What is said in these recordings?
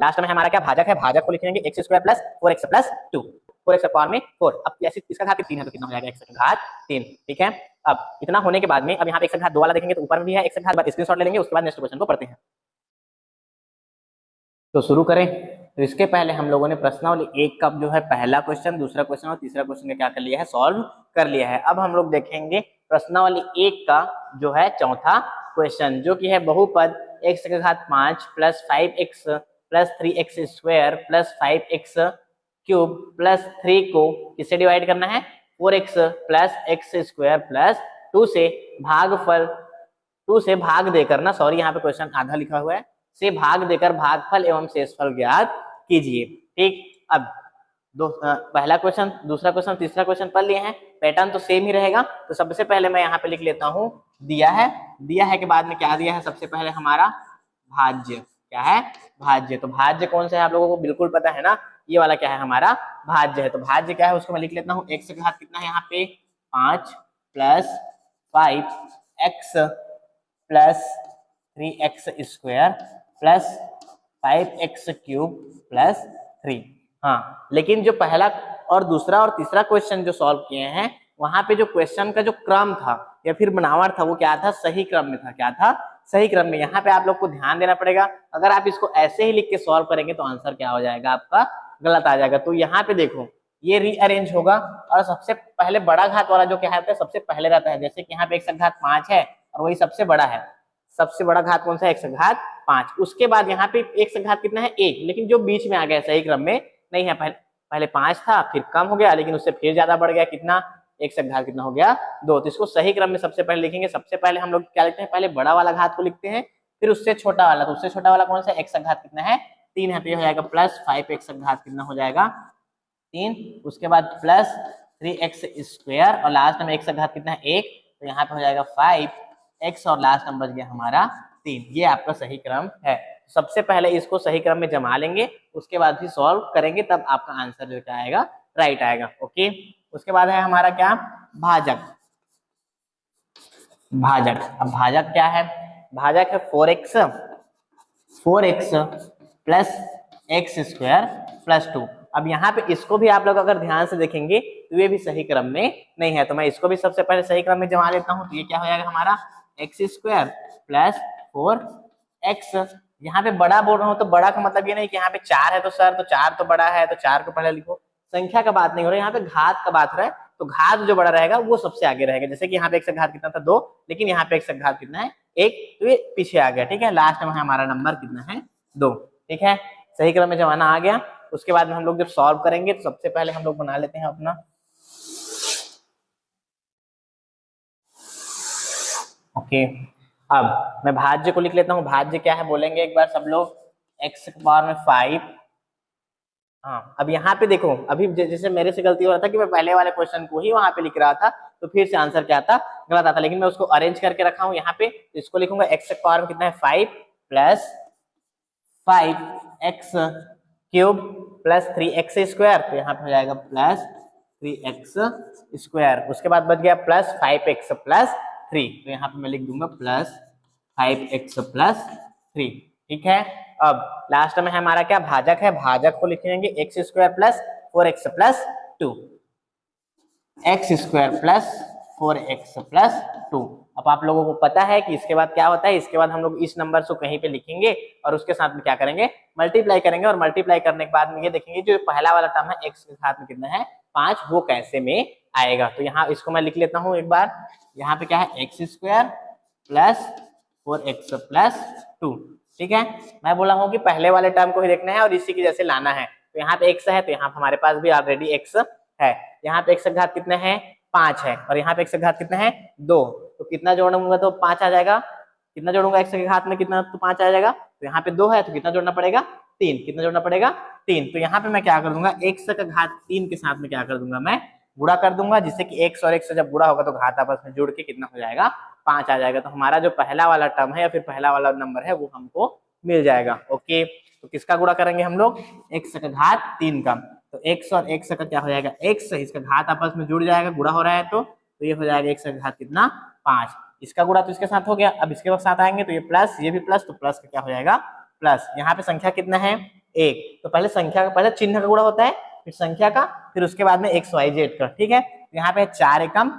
Last में हमारा क्या भाजक है, भाजक को लिखेंगे x square plus 4x plus 2, 4x power में 4। अब ऐसे इसका घात 3 है तो कितना हो जाएगा x का घात 3। ठीक है, अब इतना होने के बाद में अब यहाँ पे x का घात 2 वाला देखेंगे तो ऊपर में भी है x का घात, स्क्रीनशॉट ले लेंगे, उसके बाद नेक्स्ट क्वेश्चन को पढ़ते हैं। तो शुरू करें। तो इसके पहले हम लोगों ने प्रश्नावली 1 का जो है पहला क्वेश्चन, दूसरा क्वेश्चन और तीसरा क्वेश्चन का क्या कर लिया है, सॉल्व कर लिया है। अब हम लोग देखेंगे प्रश्नावली 1 का जो है चौथा क्वेश्चन, जो कि है बहुपद x का घात 5 plus 5x plus 3x square plus 5x cube plus 3 को किससे डिवाइड करना है, 4x plus x square plus 2 से भागफल, 2 से भाग देकर ना, सॉरी यहाँ पे क्वेश्चन आधा लिखा हुआ है, से भाग देकर भागफल एवं शेषफल ज्ञात कीजिए। ठीक, अब पहला क्वेश्चन, दूसरा क्वेश्चन, तीसरा क्वेश्चन पढ़ लिए हैं, पैटर्न तो सेम ही रहेगा। तो सबसे पहले मैं यहाँ पे लिख लेता हूँ दिया है के बाद में क्या दिया है, सबसे पहले हमारा भाज्य, क्या है, भाज्य। तो भाज्य कौन सा है आप लोगों को बिल्कुल पता है ना, ये वाला क्या है, हमारा भाज्य है। तो भाज्य क्या है उसको मैं लिख लेता हूँ, x का घात कितना है यहाँ पे 5 plus 5x plus 3x square plus 5x cube plus 3। हाँ, लेकिन जो पहला और दूसरा और तीसरा क्वेश्चन जो सॉल्व किए हैं, वहां पे जो क्वेश्चन का जो क्रम था या फिर बनावट था वो क्या था, सही क्रम में था। क्या था, सही क्रम में। यहाँ पे आप लोग को ध्यान देना पड़ेगा, अगर आप इसको ऐसे ही लिख के सॉल्व करेंगे तो आंसर क्या हो जाएगा, आपका गलत आ जाएगा। तो यहाँ पे देखो ये रीअरेंज होगा और सबसे पहले बड़ा घात वाला जो क्या है सबसे पहले रहता है। जैसे कि यहाँ पे x का घात 5 है और वही सबसे बड़ा है, सबसे बड़ा घात कौन सा है, x का घात 5। उसके बाद यहाँ पे x का घात कितना है 1, लेकिन जो बीच में आ गया सही क्रम में नहीं है, पहले 5 था फिर कम हो गया, लेकिन उससे फिर ज्यादा बढ़ गया, कितना, x का घात कितना हो गया 2। तो इसको सही क्रम में सबसे पहले लिखेंगे। सबसे पहले हम लोग क्या लिखते हैं, पहले बड़ा वाला घात को लिखते हैं, फिर उससे छोटा वाला। तो उससे छोटा वाला कौन सा है, x का घात कितना है 3 है, तो ये हो जाएगा प्लस 5x का घात कितना हो जाएगा 3, उसके बाद प्लस 3x स्क्वायर और लास्ट में x का घात कितना है 1, तो यहाँ पे हो जाएगा 5x और लास्ट नंबर बच गया हमारा 3। ये आपका सही क्रम है। सबसे पहले इसको सही क्रम में जमा लेंगे, उसके बाद भी सॉल्व करेंगे, तब आपका आंसर जो क्या आएगा, राइट आएगा। ओके, उसके बाद है हमारा क्या, भाजक। अब भाजक क्या है, भाजक है 4x plus x square plus 2। अब यहाँ पे इसको भी आप लोग अगर ध्यान से देखेंगे तो ये भी सही क्रम में नहीं है, तो मैं इसको भी सबसे पहले सही क्रम में जमा लेता हूँ। तो ये क्या हो जाएगा हमारा x स्क्वायर प्लस 4x। यहाँ पे बड़ा बोल रहा हूँ तो बड़ा का मतलब ये नहीं कि यहाँ पे 4 है तो सर तो 4 तो बड़ा है तो 4 को पहले लिखो, संख्या का बात नहीं हो रहा है, यहाँ पे घात का बात हो रहा है। तो घात जो बड़ा रहेगा वो सबसे आगे रहेगा। जैसे कि यहाँ पे x का घात कितना था 2, लेकिन यहाँ पे x का घात कितना है 1, तो ये पीछे आ गया। ठीक है, लास्ट में हमारा नंबर कितना है 2। ठीक है, सही क्रम में जमाना आ गया। उसके बाद में हम लोग जब सॉल्व करेंगे तो सबसे पहले हम लोग बना लेते हैं अपना, ओके, अब मैं भाज्य को लिख लेता हूँ। भाज्य क्या है बोलेंगे एक बार सब लोग, x की पावर में 5। हाँ, अब यहाँ पे देखो, अभी जैसे मेरे से गलती हो रहा था कि मैं पहले वाले क्वेश्चन को ही वहां पे लिख रहा था, तो फिर से आंसर क्या आता, गलत आता, लेकिन मैं उसको अरेंज करके रखा हूँ यहाँ पे। इसको लिखूंगा x की पावर में कितना है 5 plus 5x cube plus 3x square, तो यहाँ पे हो जाएगा प्लस 3x स्क्वायर। उसके बाद बच गया प्लस 5x प्लस 3, तो यहाँ पे मैं लिख दूंगा प्लस 5x प्लस 3। ठीक है, अब लास्ट में हमारा क्या, भाजक है। भाजक को लिखेंगे x square plus 4x plus 2, x square plus 4x plus 2। अब आप लोगों को पता है कि इसके बाद क्या होता है, इसके बाद हम लोग इस नंबर को कहीं पे लिखेंगे और उसके साथ में क्या करेंगे, मल्टीप्लाई करेंगे। और मल्टीप्लाई करने के बाद में ये देखेंगे जो पहला वाला टर्म है x के साथ में कितना है 5, वो कैसे में आएगा। तो यहाँ इसको मैं लिख लेता हूँ एक बार। यहाँ पे क्या है x square plus 4x plus 2। ठीक है, मैं बोला हूँ कि पहले वाले टर्म को ही देखना है और इसी की जैसे लाना है। तो यहाँ पे x है, तो यहाँ हमारे पास भी ऑलरेडी x है। यहाँ पे x का घात कितना है 5 है और यहाँ पे x का घात कितना है 2, तो कितना जोड़ूंगा तो 5 आ जाएगा। कितना जोड़ूंगा x के घात में कितना, तो 5 आ जाएगा। तो यहाँ पे 2 है तो कितना जोड़ना पड़ेगा 3, कितना जोड़ना पड़ेगा 3। तो यहाँ पे मैं क्या कर दूंगा, x का घात 3 के साथ में क्या कर दूंगा, मैं गुणा कर दूंगा, जिससे कि x और x से जब गुणा होगा तो घात आपस में जुड़ के कितना हो जाएगा 5 आ जाएगा। तो हमारा जो पहला वाला टर्म है या फिर पहला वाला नंबर है वो हमको मिल जाएगा। ओके, तो किसका गुणा करेंगे हम लोग, x का घात 3 का। तो x और x का क्या हो जाएगा, x इसका घात आपस में जुड़ जाएगा, गुणा हो रहा है तो ये हो जाएगा x का घात कितना 5। इसका गुणा तो इसके साथ हो गया, अब इसके साथ आएंगे तो ये प्लस, ये भी प्लस, तो प्लस का क्या हो जाएगा प्लस। यहाँ पे संख्या कितना है 1। तो पहले संख्या का, पहले चिन्ह का गुणा होता है, फिर संख्या का, फिर उसके बाद में x y z का। ठीक है, यहाँ पे 4 एकम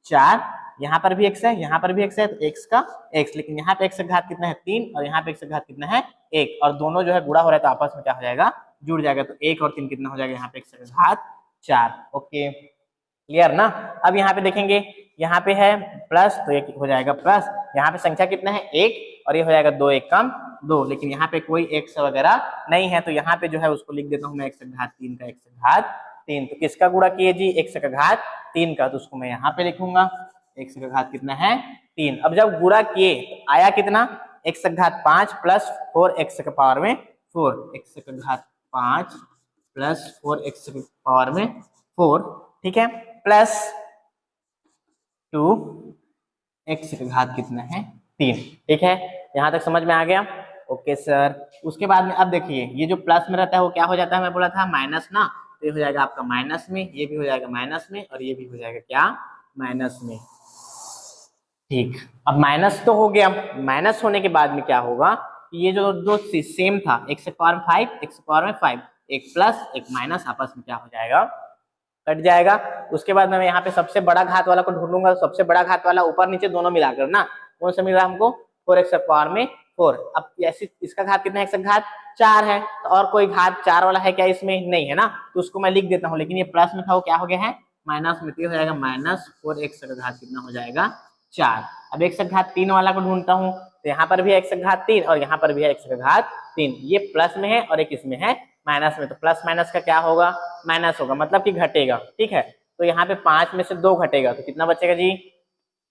4, यहाँ पर भी x है, यहाँ पर भी x है, तो x का x, लेकिन यहाँ पे x का घात कितना है 3 और यहाँ पे x का घात कितना है 1, और दोनों जो है गुणा हो रहा है तो आपस में क्या हो जाएगा, जुड़ जाएगा। तो 1 और 3 कितना हो जाएगा, यहाँ पे x का घात 4। ओके, क्लियर ना। अब यहाँ पे देखेंगे, यहाँ पे है प्लस तो ये हो जाएगा प्लस, यहाँ पे संख्या कितना है 1 और ये हो जाएगा 2 एकम 2, लेकिन यहाँ पे कोई x वगैरह नहीं है, तो यहाँ पे जो है उसको लिख देता हूँ मैं x का घात 3 का, x का घात 3। तो किसका गुणा किए जी, x का घात 3 का, तो उसको मैं यहाँ पे लिखूंगा, x का घात कितना है 3। अब जब गुणा किए तो आया कितना, x का घात 5 प्लस 4x का पावर में 4, x का घात 5 प्लस 4x के पावर में 4, ठीक है, प्लस 2 x का घात कितना है 3। ठीक है, यहाँ तक समझ में आ गया। ओके सर, उसके बाद में अब देखिए ये जो प्लस में रहता है वो क्या हो जाता है, मैं बोला था माइनस ना, तो ये हो जाएगा आपका माइनस में, ये भी हो जाएगा माइनस में, और ये भी हो जाएगा क्या, माइनस में। ठीक, अब माइनस तो हो गया, माइनस होने के बाद में क्या होगा, ये जो दो सेम था, x के पावर में 5, x के पावर में 5, एक प्लस एक माइनस आपस में क्या हो जाएगा, कट जाएगा। उसके बाद मैं यहाँ पे सबसे बड़ा घात वाला को ढूंढूंगा, तो सबसे बड़ा घात वाला ऊपर नीचे दोनों मिलाकर ना, कौन सा मिल रहा है हमको, 4x के पावर में 4। अब ऐसे इसका घात कितना है, x का घात 4 है, तो और कोई घात 4 वाला है क्या इसमें, नहीं है ना, तो उसको मैं लिख देता हूँ, लेकिन ये प्लस में था वो क्या हो गया है, माइनस में, तो हो जाएगा माइनस 4x का घात कितना हो जाएगा 4। अब x का घात 3 वाला को ढूंढता हूँ, तो यहाँ पर भी है x का घात 3 और यहाँ पर भी है x का घात 3, ये प्लस में है और एक इसमें है माइनस में, तो प्लस माइनस का क्या होगा, माइनस होगा, मतलब कि घटेगा। ठीक है, तो यहाँ पे 5 में से 2 घटेगा, तो कितना बचेगा जी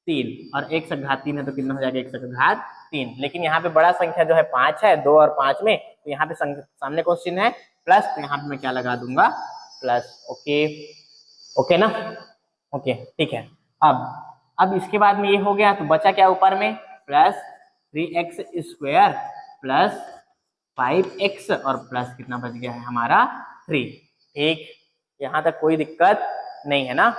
3, और x का घात 3 है तो कितना हो जाएगा, x का घात 3। लेकिन यहाँ पे बड़ा संख्या जो है 5 है, 2 और 5 में, तो यहाँ पे सामने कौन चिन्ह है, प्लस, तो यहाँ पे मैं क्या लगा दूंगा, प्लस। ओके, ओके ना, ओके, ठीक है। अब इसके बाद में ये हो गया, तो बचा क्या ऊपर में, plus 3x square plus 5x और प्लस कितना बच गया है हमारा 3। ठीक, यहाँ तक कोई दिक्कत नहीं है ना।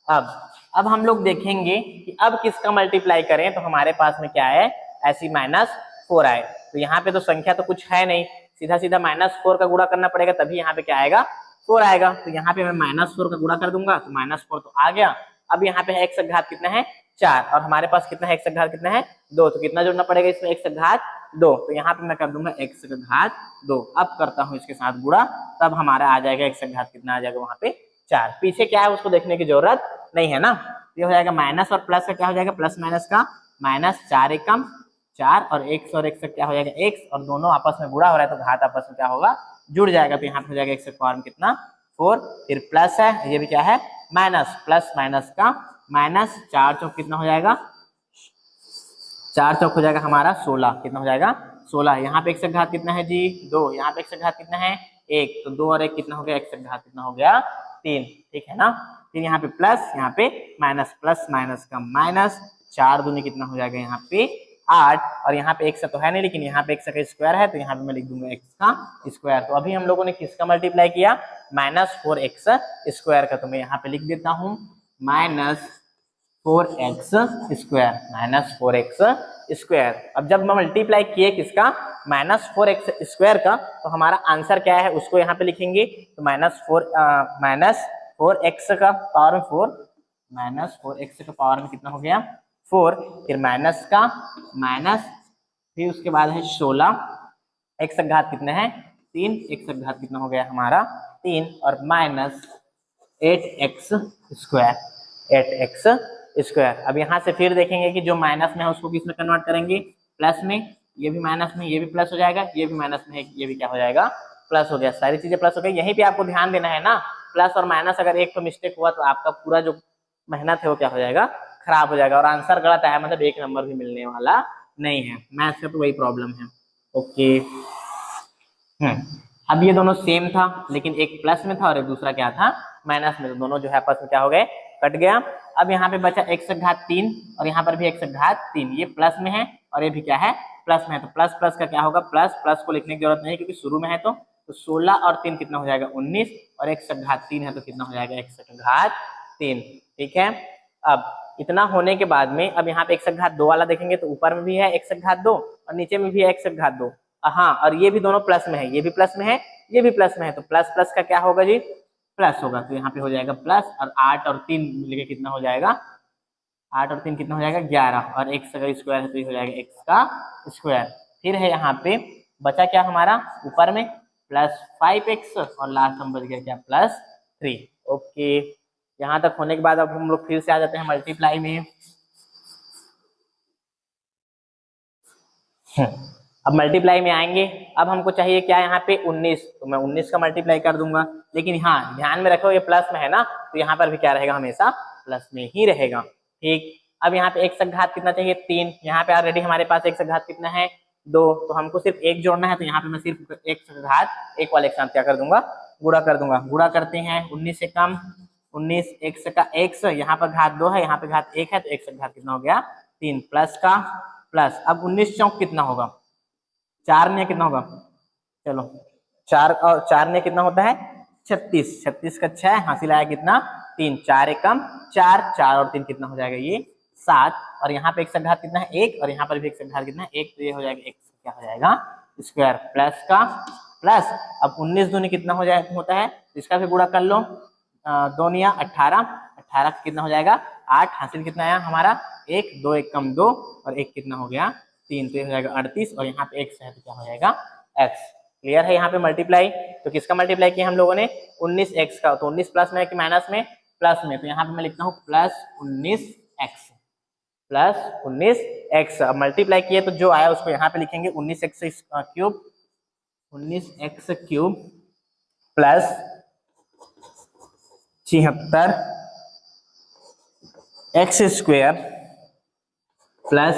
अब हम लोग देखेंगे कि अब किसका मल्टीप्लाई करें, तो हमारे पास में क्या है, ऐसी -4 आए, तो यहाँ पे तो संख्या तो कुछ है नहीं, सीधा सीधा -4 का गुणा करना पड़ेगा, तभी यहाँ पे क्या आएगा, 4 आएगा। तो यहाँ पे मैं -4 का गुणा कर दूंगा, तो -4 तो आ गया। अब यहाँ पे x का घात कितना है 4, और हमारे पास कितना है, x का घात कितना है 2, तो कितना जोड़ना पड़ेगा इसमें, x का घात 2, तो यहाँ पे मैं कर दूंगा x का घात 2। अब करता हूँ इसके साथ गुणा, तब हमारा आ जाएगा x का घात कितना आ जाएगा वहां पे 4। पीछे क्या है उसको देखने की जरूरत नहीं है ना। ये हो जाएगा माइनस और प्लस का क्या हो जाएगा, प्लस माइनस का -4 एकम 4, और x और x का क्या हो जाएगा x, और दोनों आपस में गुणा हो रहा है तो घात आपस में क्या होगा, जुड़ जाएगा। तो यहाँ पे हो जाएगा x का पावर में कितना 4, फिर प्लस है, ये भी क्या है माइनस, प्लस माइनस का माइनस, 4 चौक कितना हो जाएगा, 4 चौक हो जाएगा हमारा 16, कितना हो जाएगा 16। यहाँ पे x का घात कितना है जी 2, यहाँ पे x का घात कितना है 1, तो 2 और 1 कितना हो गया, x का घात कितना हो गया 3। ठीक है ना, फिर यहाँ पे प्लस, यहाँ पे माइनस, प्लस माइनस का माइनस, 4 दूनी कितना हो जाएगा यहाँ पे 8, और यहाँ पे x तो है नहीं, लेकिन यहाँ पे x का स्क्वायर है, तो यहाँ पे मैं लिख दूंगा x का स्क्वायर। तो अभी हम लोगों ने किसका मल्टीप्लाई किया, -4x स्क्वायर का, तो मैं यहाँ पे लिख देता हूँ -4x स्क्वायर, -4x स्क्वायर। अब जब मैं मल्टीप्लाई किए किसका, -4x स्क्वायर का, तो हमारा आंसर क्या है उसको यहाँ पे लिखेंगे, तो -4x का पावर में 4, -4x का पावर में कितना हो गया 4, फिर माइनस का माइनस, फिर उसके बाद है 16, x का घात कितना है 3, x का घात कितना हो गया हमारा 3, और -8x स्क्वायर, 8x स्क्वायर। अब यहाँ से फिर देखेंगे कि जो माइनस में है उसको किस में कन्वर्ट करेंगे, प्लस में, ये भी माइनस में, ये भी प्लस हो जाएगा, ये भी माइनस में है, ये भी क्या हो जाएगा प्लस हो गया, सारी चीजें प्लस हो गई। यहीं पे आपको ध्यान देना है ना, प्लस और माइनस अगर एक तो मिस्टेक हुआ तो आपका पूरा जो मेहनत है वो क्या हो जाएगा, खराब हो जाएगा, और आंसर गलत आया मतलब 1 नंबर भी मिलने वाला नहीं है। मैथ्स का तो वही प्रॉब्लम है। ओके, अब ये दोनों सेम था, लेकिन एक प्लस में था और एक दूसरा क्या था माइनस में, तो दोनों जो है आपस में क्या हो गए, कट गया। अब यहाँ पे बचा x का घात 3, और यहाँ पर भी x का घात 3, ये प्लस में है और ये भी क्या है प्लस में है, तो प्लस प्लस का क्या होगा, प्लस प्लस को लिखने की जरूरत नहीं क्योंकि शुरू में है। तो 16 और 3 कितना हो जाएगा 19, और x का घात 3 है तो कितना हो जाएगा x का घात 3। ठीक है, अब इतना होने के बाद में अब यहाँ पे x का घात 2 वाला देखेंगे, तो ऊपर में भी है x का घात 2 और नीचे में भी है x का घात 2, हाँ, और ये भी दोनों प्लस में है, ये भी प्लस में है, ये भी प्लस में है, तो प्लस प्लस का क्या होगा जी, प्लस होगा। तो यहाँ पे हो जाएगा प्लस, और 8 और 3 मिलके कितना हो जाएगा, 8 और 3 कितना हो जाएगा 11, और x अगर स्क्वायर है तो ये हो जाएगा x का स्क्वायर। फिर है यहाँ पे बचा क्या हमारा ऊपर में +5x, और लास्ट में बच गया क्या +3। ओके, यहाँ तक होने के बाद अब हम लोग फिर से आ जाते हैं मल्टीप्लाई में। अब मल्टीप्लाई में आएंगे, अब हमको चाहिए क्या यहाँ पे 19, तो मैं 19 का मल्टीप्लाई कर दूंगा, लेकिन हाँ ध्यान में रखो ये प्लस में है ना, तो यहाँ पर भी क्या रहेगा, हमेशा प्लस में ही रहेगा। ठीक, अब यहाँ पे x घात कितना चाहिए 3, यहाँ पे ऑलरेडी हमारे पास x घात कितना है 2, तो हमको सिर्फ एक जोड़ना है, तो यहाँ पे मैं सिर्फ x घात एक वाले के साथ क्या कर दूंगा, गुणा कर दूंगा। गुणा करते हैं 19 से कम 19, x का x, यहाँ पर घात 2 है, यहाँ पे घात 1 है, तो x घात कितना हो गया 3, प्लस का प्लस। अब 19 चौक कितना होगा, 4 ने कितना होगा, चलो 4 और 4 ने कितना होता है 36, 36 का 6 हासिल आया कितना 3, 4 एकम 4, 4 और 3 कितना हो जाएगा ये 7, और यहाँ पे x घात कितना है 1, और यहाँ पर भी x घात कितना है 1, तो ये हो जाएगा x क्या हो जाएगा स्क्वायर, प्लस का प्लस। अब 19 दूनी कितना हो जाए होता है, इसका भी गुणा कर लो, 2 निया 18, 18 कितना हो जाएगा 8, हासिल कितना आया हमारा 1, 2 एकम 2, और 1 कितना हो गया 3, तो ये हो जाएगा 38, और यहाँ पे x है तो क्या हो जाएगा x। क्लियर है यहाँ पे मल्टीप्लाई, तो किसका मल्टीप्लाई किया हम लोगों ने 19x का, तो 19 प्लस में है कि माइनस में, प्लस में, तो यहाँ पे मैं लिखता हूँ +19x, +19x। अब मल्टीप्लाई किए तो जो आया उसको यहाँ पे लिखेंगे 19x cube, 19x cube plus 76 x square plus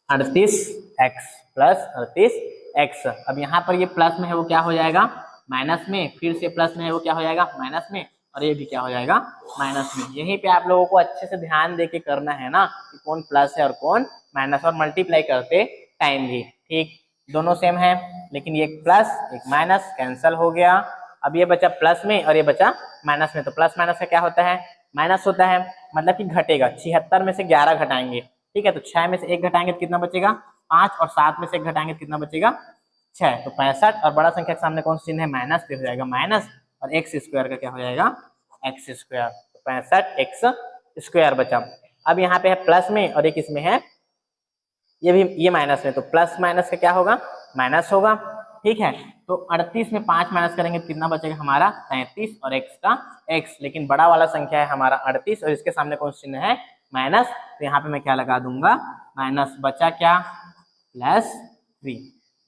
38x, plus 38x। अब यहाँ पर ये प्लस में है वो क्या हो जाएगा माइनस में, फिर से प्लस में है वो क्या हो जाएगा माइनस में, और ये भी क्या हो जाएगा माइनस में। यहीं पे आप लोगों को अच्छे से ध्यान दे के करना है ना कि कौन प्लस है और कौन माइनस, और मल्टीप्लाई करते टाइम भी ठीक दोनों सेम है, लेकिन ये एक प्लस एक माइनस कैंसल हो गया। अब ये बचा प्लस में और ये बचा माइनस में, तो प्लस माइनस का क्या होता है माइनस होता है, मतलब कि घटेगा। 76 में से 11 घटाएंगे, ठीक है, तो 6 में से 1 घटाएंगे तो कितना बचेगा 5, और 7 में से 1 घटाएंगे तो कितना बचेगा 6, तो 65, और बड़ा संख्या के सामने कौन सा चिन्ह है माइनस, पे हो जाएगा माइनस, और एक्स स्क्वायर का क्या हो जाएगा एक्स स्क्वायर, तो 65x स्क्वायर बचा। अब यहाँ पे है प्लस में और एक इसमें है ये भी ये माइनस में, तो प्लस माइनस का क्या होगा माइनस होगा, ठीक है। तो 38 में 5 माइनस करेंगे तो कितना बचेगा हमारा 33, और x का x, लेकिन बड़ा वाला संख्या है हमारा 38 और इसके सामने कौन सा चिन्ह है माइनस, तो यहाँ पे मैं क्या लगा दूंगा माइनस, बचा क्या +3,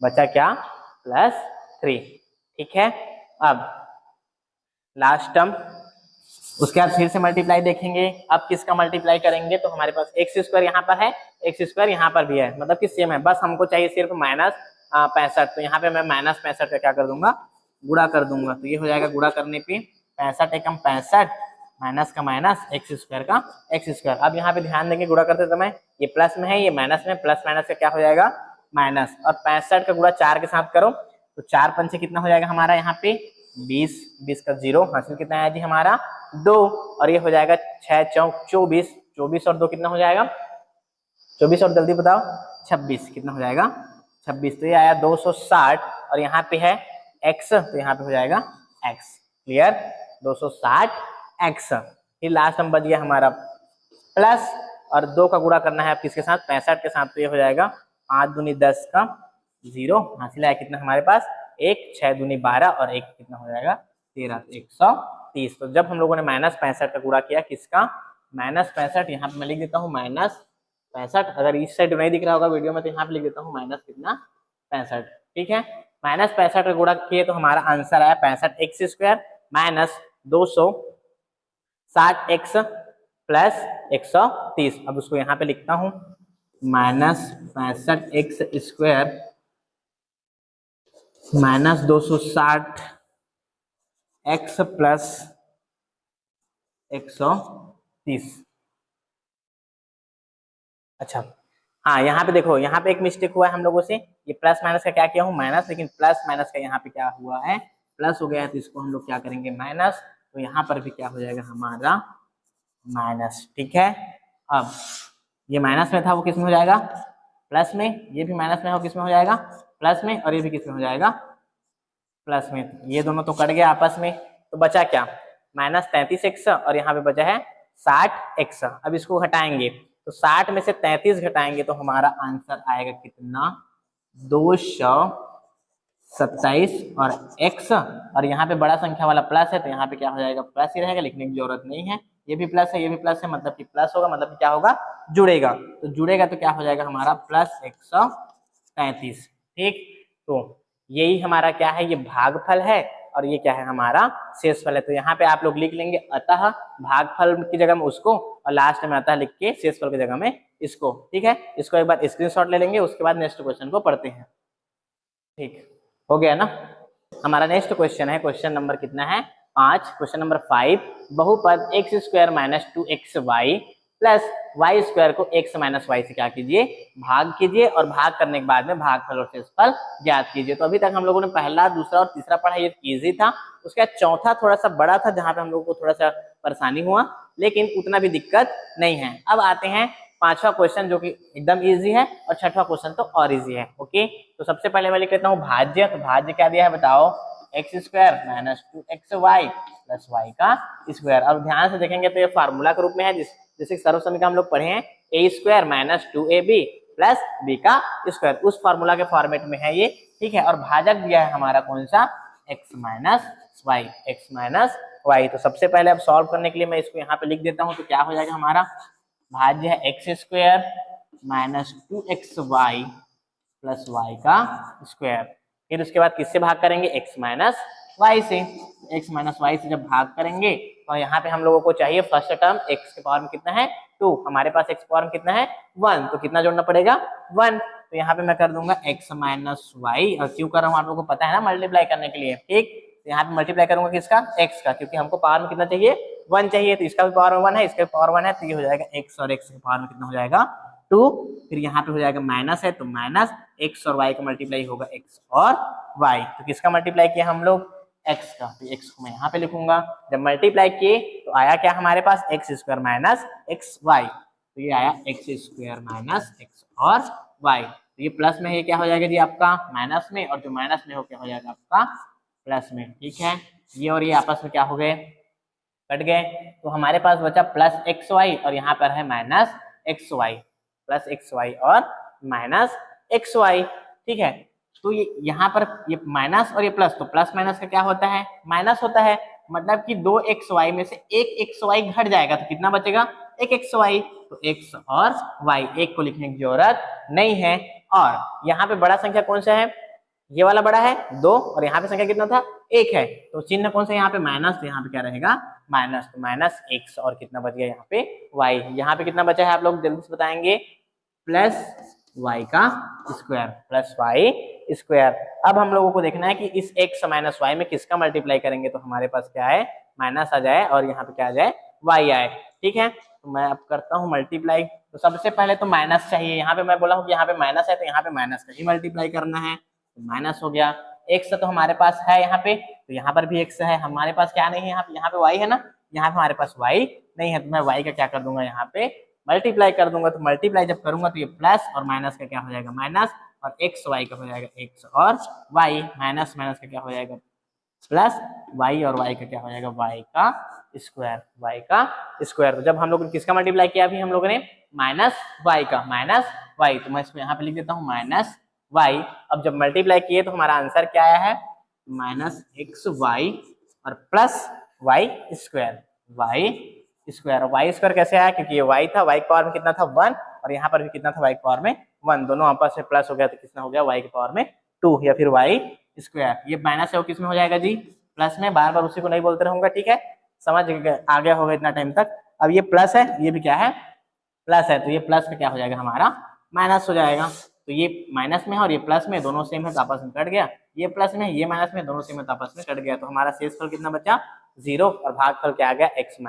बचा क्या +3, ठीक है। अब लास्ट टर्म, उसके बाद फिर से मल्टीप्लाई देखेंगे। अब किसका मल्टीप्लाई करेंगे, तो हमारे पास एक्स स्क्वायर यहाँ पर है, एक्स स्क्वायर यहाँ पर भी है, मतलब कि सेम है, बस हमको चाहिए सिर्फ -65, तो यहाँ पे मैं -65 का क्या कर दूंगा गुणा कर दूंगा, तो ये हो जाएगा गुणा करने पे 65 एकम 65, माइनस का माइनस एक्स स्क्वायर का एक्स स्क्वायर। अब यहाँ पे ध्यान देंगे गुणा करते समय ये प्लस में है ये माइनस में, प्लस माइनस का क्या हो जाएगा माइनस, और 65 का गुणा 4 के साथ करो तो 4 पंचे कितना हो जाएगा हमारा यहाँ पे 20, 20 का 0, हासिल कितना आया जी हमारा 2, और ये हो जाएगा 6 चौक 24, 24 और 2 कितना हो जाएगा 24, और जल्दी बताओ 26 कितना हो जाएगा 26, तो ये आया 260, और यहाँ पे है x, तो यहाँ पे हो जाएगा x, क्लियर 260x। फिर लास्ट में बच गया हमारा प्लस, और 2 का गुणा करना है आप किसके साथ 65 के साथ, तो ये हो जाएगा 5 दूनी 10 का 0, हासिल आया कितना हमारे पास 1, 6 दूनी 12, और 1 कितना हो जाएगा 13, 130। तो जब हम लोगों ने -65 का गुणा किया किसका -65, यहाँ पे मैं लिख देता हूँ -65, अगर इस साइड नहीं दिख रहा होगा वीडियो में तो यहाँ पे लिख देता हूँ माइनस कितना 65, ठीक है। -65 का गुणा किए तो हमारा आंसर आया 65x square minus 260x plus 130। अब उसको यहाँ पे लिखता हूँ -65x square minus 260x plus 130। अच्छा हाँ, यहाँ पे देखो, यहाँ पे एक मिस्टेक हुआ है हम लोगों से, ये प्लस माइनस का क्या किया हूँ माइनस, लेकिन प्लस माइनस का यहाँ पे क्या हुआ है प्लस हो गया है, तो इसको हम लोग क्या करेंगे माइनस, तो यहाँ पर भी क्या हो जाएगा हमारा माइनस, ठीक है। अब ये माइनस में था वो किस में हो जाएगा प्लस में, ये भी माइनस में हो किस में हो जाएगा प्लस में और ये भी किसमें हो जाएगा प्लस में। ये दोनों तो कट गया आपस में, तो बचा क्या -33x और यहाँ पे बचा है 60x। अब इसको घटाएंगे तो 60 में से 33 घटाएंगे तो हमारा आंसर आएगा कितना 227 और x, और यहाँ पे बड़ा संख्या वाला प्लस है तो यहाँ पे क्या हो जाएगा प्लस ही रहेगा, लिखने की जरूरत नहीं है। ये भी प्लस है ये भी प्लस है, मतलब कि प्लस होगा, मतलब कि क्या होगा जुड़ेगा, तो जुड़ेगा तो क्या हो जाएगा हमारा +133। ठीक, तो यही हमारा क्या है, ये भागफल है और ये क्या है हमारा शेषफल है। तो यहाँ पे आप लोग लिख लेंगे अतः भागफल की जगह में उसको और लास्ट में अतः लिख के शेषफल की जगह में इसको। ठीक है, इसको एक बार स्क्रीनशॉट ले लेंगे, उसके बाद नेक्स्ट क्वेश्चन को पढ़ते हैं। ठीक हो गया ना। हमारा नेक्स्ट क्वेश्चन है, क्वेश्चन नंबर कितना है 5, क्वेश्चन नंबर 5। बहुपद x² - 2xy plus y square को x - y से क्या कीजिए भाग कीजिए, और भाग करने के बाद में भागफल और शेषफल ज्ञात कीजिए। तो अभी तक हम लोगों ने पहला दूसरा और तीसरा पढ़ा, ये इजी था। उसके बाद चौथा थोड़ा सा बड़ा था, जहां पे हम लोगों को थोड़ा सा परेशानी हुआ, लेकिन उतना भी दिक्कत नहीं है। अब आते हैं पांचवा क्वेश्चन जो कि एकदम इजी है, और छठवां क्वेश्चन तो और इजी है। ओके, तो सबसे पहले मैं लिख लेता हूँ भाज्य। तो भाज्य क्या दिया है बताओ, x² - 2xy प्लस y का स्क्वायर। अब ध्यान से देखेंगे तो ये फार्मूला के रूप में है, जैसे सर्व समीकरण हम लोग पढ़े हैं a² - 2ab प्लस b का स्क्वायर, उस फार्मूला के फॉर्मेट में है ये। ठीक है, और भाजक दिया है हमारा कौन सा x - y। तो सबसे पहले अब सॉल्व करने के लिए मैं इसको यहाँ पे लिख देता हूँ, तो क्या हो जाएगा हमारा भाज्य है x² - 2xy प्लस y का स्क्वायर। फिर उसके बाद किससे भाग करेंगे x - y से। x - y से जब भाग करेंगे तो यहाँ पे हम लोगों को चाहिए फर्स्ट टर्म x के पावर में कितना है 2, हमारे पास x के पावर में कितना है 1, तो कितना जोड़ना पड़ेगा 1। तो यहाँ पे मैं कर दूंगा x - y, और क्यों कर रहा हूँ आप लोगों को पता है ना, मल्टीप्लाई करने के लिए। ठीक, तो यहाँ पे मल्टीप्लाई करूंगा किसका x का, क्योंकि हमको पावर में कितना चाहिए 1 चाहिए, तो इसका भी पावर में 1 है, इसका भी पावर 1 है, तो ये हो जाएगा x, और x के पावर में कितना हो जाएगा 2। फिर यहाँ पे हो जाएगा माइनस है, तो माइनस x और y का मल्टीप्लाई होगा x और y। तो किसका मल्टीप्लाई किया हम लोग x का, तो x को मैं यहाँ पे लिखूंगा। जब मल्टीप्लाई किए तो आया क्या हमारे पास x² - xy, तो ये आया x² - x और y। तो ये प्लस में है, क्या हो जाएगा जी आपका माइनस में, और जो माइनस में हो क्या हो जाएगा आपका प्लस में। ठीक है, ये और ये आपस में क्या हो गए कट गए, तो हमारे पास बचा +xy और यहाँ पर है -xy, +xy और -xy। ठीक है, तो ये यहाँ पर ये माइनस और ये प्लस, तो प्लस माइनस का क्या होता है माइनस होता है, मतलब कि 2xy में से 1xy घट जाएगा, तो कितना बचेगा 1xy। तो x और y, एक को लिखने की जरूरत नहीं है। और यहाँ पे बड़ा संख्या कौन सा है, ये वाला बड़ा है 2, और यहाँ पे संख्या कितना था 1 है, तो चिन्ह कौन सा यहाँ पे माइनस, तो यहाँ पे क्या रहेगा माइनस, तो माइनस x, और कितना बच गया यहाँ पे y। यहाँ पे कितना बचा है आप लोग जल्दी से बताएंगे, +y का स्क्वायर, +y²। अब हम लोगों को देखना है कि इस x - y में किसका मल्टीप्लाई करेंगे, तो हमारे पास क्या है माइनस आ जाए और यहाँ पे क्या आ जाए y आए। ठीक है, तो मैं अब करता हूँ मल्टीप्लाई। तो सबसे पहले तो माइनस चाहिए, यहाँ पे मैं बोला हूँ कि यहाँ पे माइनस है, तो यहाँ पे माइनस का ही मल्टीप्लाई करना है, तो माइनस हो गया। x तो हमारे पास है यहाँ पे, तो यहाँ पर भी x है, हमारे पास क्या नहीं है यहाँ पे y है ना, यहाँ पे हमारे पास y नहीं है, तो मैं y का क्या कर दूंगा यहाँ पे मल्टीप्लाई कर दूंगा। तो मल्टीप्लाई जब करूंगा तो ये प्लस और माइनस का क्या हो जाएगा माइनस, और x y का हो जाएगा x और y, माइनस माइनस का क्या हो जाएगा प्लस, y और y का क्या हो जाएगा y का स्क्वायर, y का स्क्वायर। तो जब हम लोग ने किसका मल्टीप्लाई किया अभी हम लोगों ने -y का, -y, तो मैं इसको यहाँ पे लिख देता हूँ -y। अब जब मल्टीप्लाई किए तो हमारा आंसर क्या आया है -xy और +y स्क्वायर, y स्क्वायर कैसे आया, क्योंकि ये y था, y के पावर में कितना था 1, और यहाँ पर भी कितना था y के पावर में 1, दोनों आपस में प्लस हो गया, तो कितना हो गया y के पावर में 2 या फिर y स्क्वायर। ये माइनस है वो किस में हो जाएगा जी प्लस में, बार बार उसी को नहीं बोलते रहूंगा। ठीक है, समझ आ गया होगा इतना टाइम तक। अब ये प्लस है, ये भी क्या है प्लस है, तो ये प्लस का क्या हो जाएगा हमारा माइनस हो जाएगा। तो ये माइनस में है और ये प्लस में, दोनों सेम है तो आपस में कट गया, ये प्लस में ये माइनस में, दोनों सेम है तो आपस में कट गया। तो हमारा शेषफल कितना बचा 0, और भागफल क्या आ गया x -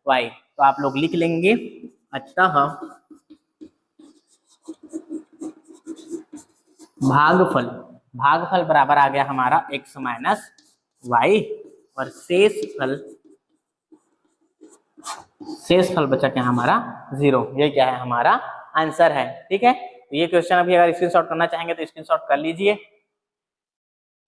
y। तो आप लोग लिख लेंगे अतः भागफल बराबर आ गया हमारा x - y, और शेषफल बचा क्या हमारा 0। ये क्या है हमारा आंसर है। ठीक है, तो ये क्वेश्चन अभी अगर स्क्रीनशॉट करना चाहेंगे तो स्क्रीनशॉट कर लीजिए।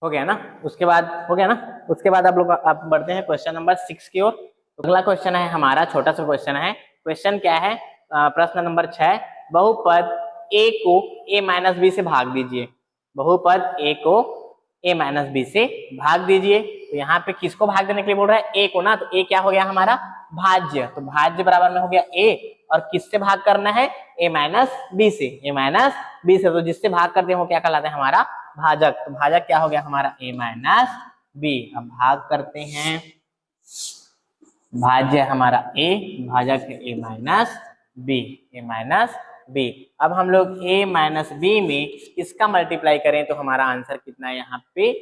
हो गया ना, उसके बाद हो गया ना, उसके बाद आप लोग आप बढ़ते हैं क्वेश्चन नंबर 6 की ओर। तो अगला क्वेश्चन है हमारा, छोटा सा क्वेश्चन है। क्वेश्चन क्या है, प्रश्न नंबर 6, बहुपद a को a माइनस बी से भाग दीजिए। बहुपद a को a माइनस बी से भाग दीजिए। तो यहाँ पे किसको भाग देने के लिए बोल रहा है, a को ना, तो a क्या हो गया हमारा, भाज्य। तो भाज्य बराबर में हो गया a, और किससे भाग करना है, a माइनस बी से, a माइनस बी से। तो जिससे भाग करते हैं वो क्या कहलाता है, हमारा भाजक। तो भाजक क्या हो गया हमारा, a माइनस बी। अब भाग करते हैं, भाज्य हमारा a, भाजक है a minus B, a minus B. अब हम लोग a माइनस बी में इसका मल्टीप्लाई करें तो हमारा आंसर कितना है, यहाँ पे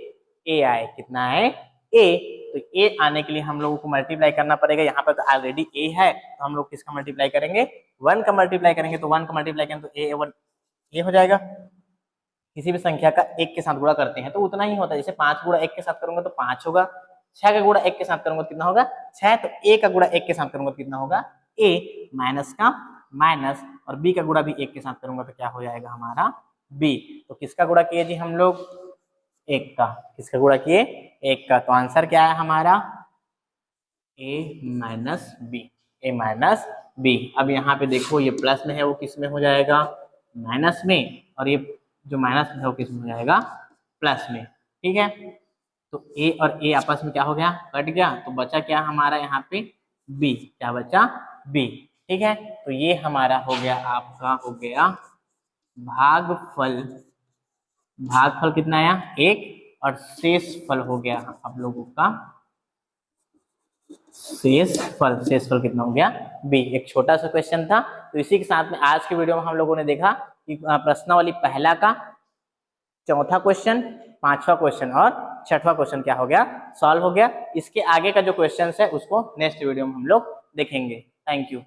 a आए, कितना है a। तो a आने के लिए हम लोगों को मल्टीप्लाई करना पड़ेगा। यहाँ पर तो ऑलरेडी a है, तो हम लोग किसका मल्टीप्लाई करेंगे, 1 का मल्टीप्लाई करेंगे। तो 1 का मल्टीप्लाई करेंगे तो a हो जाएगा। किसी भी संख्या का 1 के साथ गुणा करते हैं तो उतना ही होता है। जैसे 5 गुणा 1 के साथ करूंगा तो 5 होगा, 6 का गुणा 1 के साथ करूंगा कितना होगा, 6। तो a का गुणा 1 के साथ करूंगा कितना होगा, a माइनस का माइनस, और b का गुणा भी 1 के साथ करूंगा तो क्या हो जाएगा हमारा b। तो किसका गुणा किए जी हम लोग, 1 का। किसका गुणा किए, 1 का। तो आंसर क्या है हमारा, a minus B, a minus B. अब यहाँ पे देखो ये प्लस में है वो किस में हो जाएगा, माइनस में, और ये जो माइनस में है वो किस में हो जाएगा, प्लस में। ठीक है, तो a और a आपस में क्या हो गया, कट गया। तो बचा क्या हमारा यहाँ पे b, क्या बचा b। ठीक है, तो ये हमारा हो गया, आपका हो गया भागफल। भागफल कितना आया, 1, और शेष फल हो गया आप लोगों का शेषफल कितना हो गया, b। एक छोटा सा क्वेश्चन था। तो इसी के साथ में आज के वीडियो में हम लोगों ने देखा कि प्रश्नावली पहला का चौथा क्वेश्चन, पांचवा क्वेश्चन और छठवां क्वेश्चन क्या हो गया, सॉल्व हो गया। इसके आगे का जो क्वेश्चन है उसको नेक्स्ट वीडियो में हम लोग देखेंगे। Thank you.